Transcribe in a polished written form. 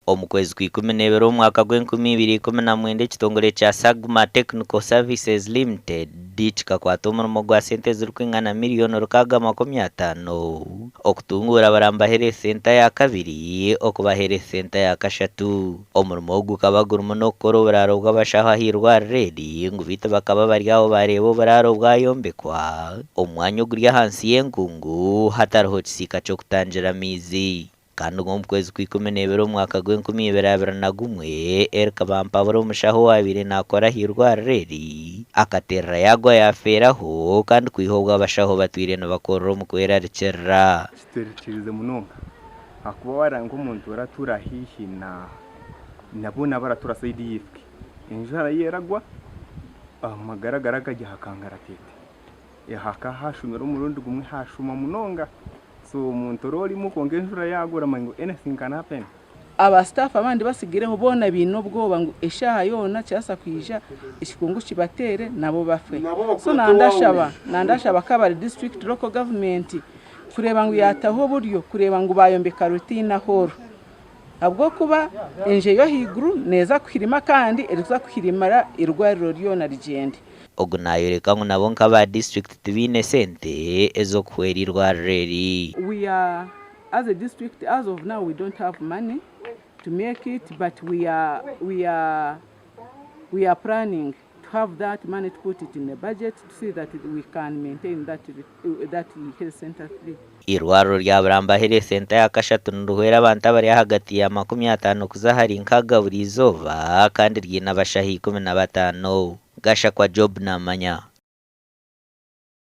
Omu kwezi kwa 12 omwaka gw'2019 ekitongole kya Sagma Technical Services Limited kikakwata omurimo gwa sente zirikwingana miliyoni 650 okutunguura Buramba Health Center ya kabiri okuba Health Center ya kashatu. Omurimo ogu gukaba gurimu n'okukora oburaro bw'abashaho ah'irwariro ngu bitu bakaba bari aho bareeba oburaro bwayombekwa omwanya oguri ahansi y'enkungu hatariho kisiika ky'okutangira amaizi. Kandi omu kwezi kwa 12 omwaka gw'2021 Kabale omushaho wabire nakora ah'irwariro eri akaterera yagwa yafeeraho kandi kwiha obwo abashaho batwire nibakorera omu kwerarikirira. Kiterikirize munonga akuba waranga omuntu oratura hihi nabona baratura saidi yifwe enjara yeragwa amagaragara gajya hakangara tete yahaka hashumira umurundi gumwe hashuma munonga. So umuntu rorimo konge enjura yagura mango anything can happen. Aba staff abandi basigireho bona bino bwoba ngo eshaha yona cyasa kwija ikikungu kibatere nabo bafwe. So nandashaba Kabale district local government kureba ngo yataho buryo kureba ngo bayombeka rutina horo. Abwo kuba enje yo higuru neza kwirima kandi eriza kwirimara irwariro ryona rigende. Ogu nayoreka ngo nabo nk'aba district tibine sente ezo kuhwerirwa reri. We are, as a district, as of now, we don't have money to make it, but we are planning to have that money to put it in the budget to see that we can maintain that health center free. Irwariro rya Buramba Health Center ya kashatu niruhwera abantu abari hagati ya 50 kuza hari nkaga buri izooba kandi ryina abashaho 15. Gasha kwa Job namanya.